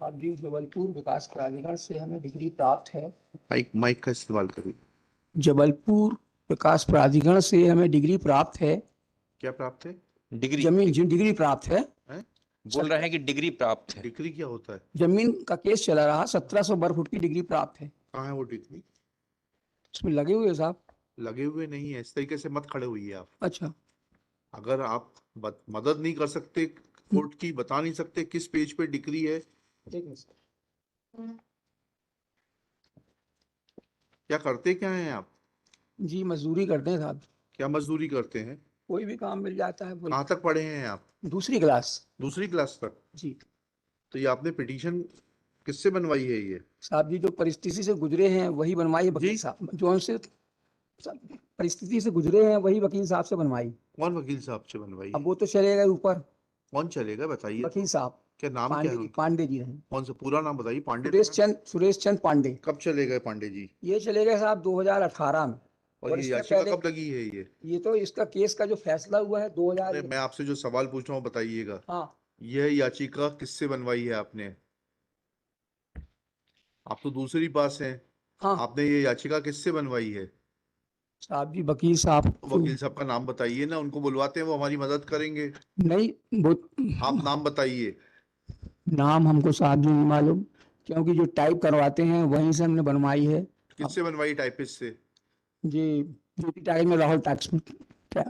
आप जी जबलपुर विकास प्राधिकरण से हमें डिग्री प्राप्त है। माइक माइक का इस्तेमाल करिए। जबलपुर विकास प्राधिकरण से हमें डिग्री प्राप्त है। क्या प्राप्त है? डिग्री डिग्री प्राप्त है। हैं? बोल रहे हैं कि डिग्री प्राप्त है। डिग्री क्या होता है? जमीन का केस चला रहा, 1700 वर्ग फुट की डिग्री प्राप्त है। कहाँ है वो डिग्री? उसमें लगे हुए साहब। लगे हुए नहीं है, इस तरीके से मत खड़े हुई आप। अच्छा। अगर आप मदद नहीं कर सकते कोर्ट की, बता नहीं सकते किस पेज पे डिग्री है, क्या करते क्या हैं आप? जी मजदूरी करते हैं साहब। क्या मजदूरी करते हैं? कोई भी काम मिल जाता है। कहाँ तक पढ़े हैं आप? दूसरी क्लास। दूसरी क्लास तक? जी तो ये आपने पिटीशन किससे बनवाई है ये? साहब जी, जो परिस्थिति से गुजरे हैं वही बनवाई है वकील साहब। जो उनसे परिस्थिति से गुजरे हैं वही वकील साहब से बनवाई। कौन वकील साहब से बनवाई? अब वो तो चले गए ऊपर। कौन चलेगा बताइए? वकील साहब क्या नाम क्या है? पांडे जी रहे। कौन सा पूरा नाम बताइए? पांडे सुरेश चंद पांडे। कब चले गए पांडे जी? ये चले गए साहब 2018 में। और ये याचिका कब लगी है ये तो इसका केस का जो फैसला हुआ है 2000। मैं आपसे जो सवाल पूछ रहा हूँ बताइएगा। हाँ। यह याचिका किससे बनवाई है आपने? आप तो दूसरी पास हैं। हाँ आपने ये याचिका किससे बनवाई है? साहब जी, वकील साहब। वकील साहब का नाम बताइए ना, उनको बुलवाते हैं, वो हमारी मदद करेंगे। नहीं वो आप नाम बताइए। नाम हमको साहब जी नहीं मालूम, क्योंकि जो टाइप करवाते हैं वहीं से हमने बनवाई है। किससे बनवाई? टाइपिस्ट से? जी ड्यूटी टाइप में राहुल टैक्स क्या।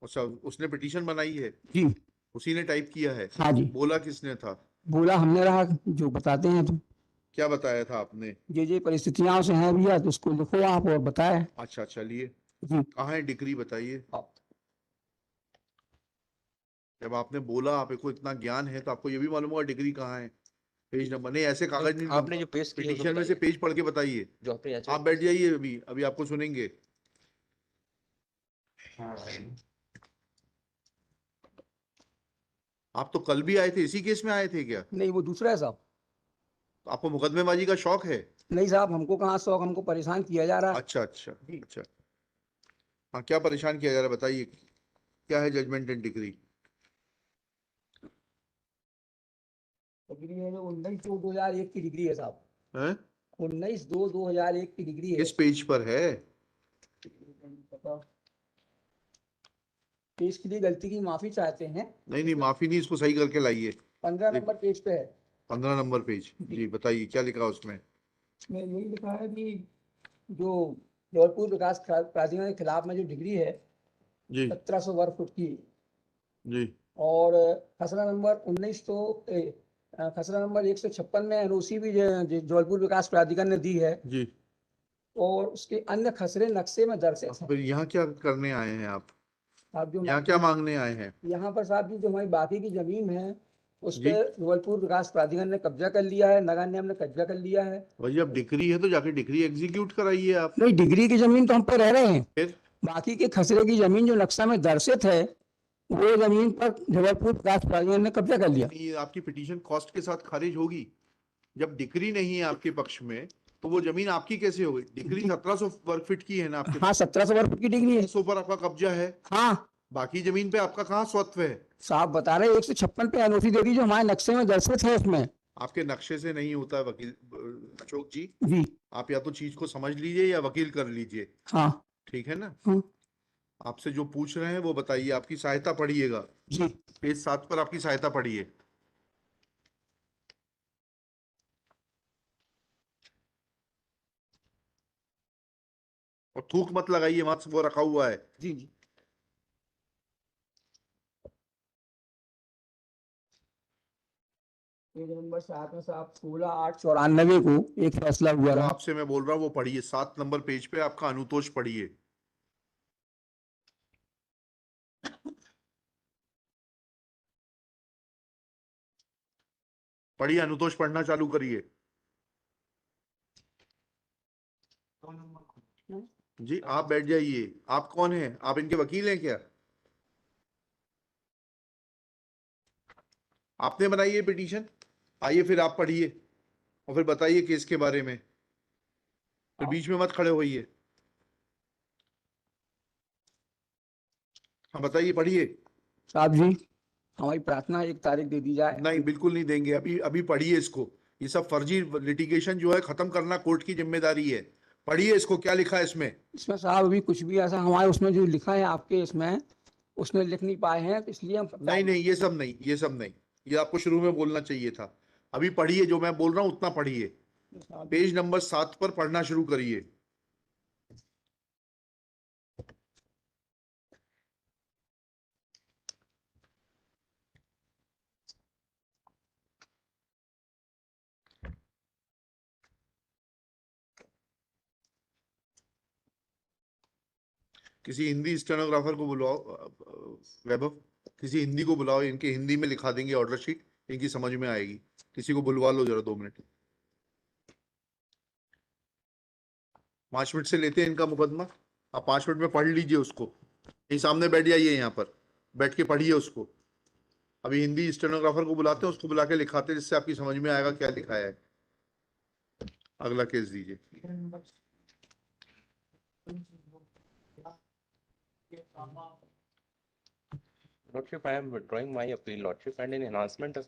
अच्छा, उसने पिटीशन बनाई है? जी उसी ने टाइप किया है? हाँ जी। बोला किसने था? बोला हमने रहा, जो बताते हैं। तो क्या बताया था आपने? ये परिस्थितियां से हैं भैया, तो उसको लिखो आप और बताए। अच्छा चलिए, जी कहाँ है डिग्री बताइए। जब आपने बोला आपको इतना ज्ञान है तो आपको ये भी मालूम होगा डिग्री कहाँ है। पेज नंबर नहीं, ऐसे कागज नहीं। आपने जो पेश किया पिटीशन में से पेज पढ़ के बताइए। जो आपने आप बैठ जाइए, अभी अभी आपको सुनेंगे। आप तो कल भी आए थे, इसी केस में आए थे क्या? नहीं, वो दूसरा है साहब। तो आपको मुकदमेबाजी का शौक है? नहीं साहब, हमको कहाँ शौक, हमको परेशान किया जा रहा है। अच्छा अच्छा अच्छा। हाँ, क्या परेशान किया जा रहा है बताइए, क्या है जजमेंट एंड डिग्री? डिग्री है जो 19/2/2001 की डिग्री है साहब। हैं? 19/2/2001 की डिग्री है। किस पेज पर है? पेज के लिए गलती की माफी चाहते हैं। नहीं नहीं, माफी नहीं, इसको सही करके लाइए। 15 नंबर पेज पे है। 15 नंबर पेज? जी बताइए, क्या लिखा उसमें? इसमें यही लिखा है कि जो जबलपुर विकास प्राधिकरण के खिलाफ में जो डिग्री है जी 1700 वर्ग फुट की, जी और खसरा नंबर 156 में एनओसी भी जबलपुर विकास प्राधिकरण ने दी है। जी। और उसके अन्य खसरे नक्शे में दर्शाए हैं। फिर यहाँ क्या करने आए हैं आप? साहब जो यहाँ क्या मांगने आए हैं? यहाँ पर साहब जी जो हमारी बाकी की जमीन है उस जी पर जबलपुर विकास प्राधिकरण ने कब्जा कर लिया है, नगर निगम ने कब्जा कर लिया है। भाई, अब डिग्री है तो जाके डिग्री एग्जीक्यूट कराइए आप। नहीं, डिग्री की जमीन तो हम पर रह रहे हैं। फिर बाकी के खसरे की जमीन जो नक्शा में दर्शित है वो जमीन पर जबलपुर विकास प्राधिकरण ने कब्जा कर लिया। ये आपकी पिटीशन कॉस्ट के साथ खारिज होगी। जब डिग्री नहीं है आपके पक्ष में तो वो जमीन आपकी कैसे होगी? डिग्री 1700 वर्ग फीट की है ना आपके? हाँ, 1700 वर्ग फुट की डिग्री है। 100 पर आपका कब्जा है। हाँ बाकी जमीन पे आपका कहाँ स्वत्व है? साहब बता रहे 156 पे एनओसी दे दी जो हमारे नक्शे में दर्शित है उसमें। आपके नक्शे से नहीं होता है वकील अशोक जी। जी आप या तो चीज को समझ लीजिए या वकील कर लीजिए। हाँ। ठीक है ना? हाँ आपसे जो पूछ रहे हैं वो बताइए, आपकी सहायता पढ़िएगा। जी। पेज 7 पर आपकी सहायता पढ़िए। और थूक मत लगाइए, मत, वो रखा हुआ है। जी जी। पेज नंबर 7 में साहब 16/8/94 को एक फैसला हुआ जो रहा। आपसे मैं बोल रहा हूँ वो पढ़िए, 7 नंबर पेज पे आपका अनुतोष पढ़िए। पढ़िए, अनुतोष पढ़ना चालू करिए। जी आप बैठ जाइए। आप कौन हैं? आप इनके वकील हैं क्या? आपने बनाई है पिटीशन? आइए फिर आप पढ़िए और फिर बताइए केस के बारे में, फिर बीच में मत खड़े होइए। हाँ बताइए, पढ़िए। साहब जी हमारी प्रार्थना 1 तारीख दे दी जाए। नहीं, बिल्कुल नहीं देंगे। अभी अभी पढ़िए इसको। ये सब फर्जी लिटिगेशन जो है खत्म करना कोर्ट की जिम्मेदारी है। पढ़िए इसको, क्या लिखा है इसमें। इसमें साहब अभी कुछ भी ऐसा हमारे उसमें जो लिखा है आपके इसमें उसमें लिख नहीं पाए हैं, तो इसलिए हम नहीं नहीं, ये सब नहीं, ये सब नहीं, ये आपको शुरू में बोलना चाहिए था। अभी पढ़िए, जो मैं बोल रहा हूँ उतना पढ़िए। पेज नंबर 7 पर पढ़ना शुरू करिए। किसी हिंदी स्टेनोग्राफर को बुलाओ, वैभव, किसी हिंदी को बुलाओ, इनके हिंदी में लिखा देंगे ऑर्डर शीट, इनकी समझ में आएगी। किसी को बुलवा लो जरा, 2 मिनट। 5 मिनट से लेते हैं इनका मुकदमा। आप 5 मिनट में पढ़ लीजिए उसको। यही सामने बैठ जाइए, यहाँ पर बैठ के पढ़िए उसको। अभी हिंदी स्टेनोग्राफर को बुलाते हैं, उसको बुला के लिखाते हैं, जिससे आपकी समझ में आएगा क्या लिखा है। अगला केस दीजिए। Lordship, I am withdrawing my appeal, Lordship, and in enhancement of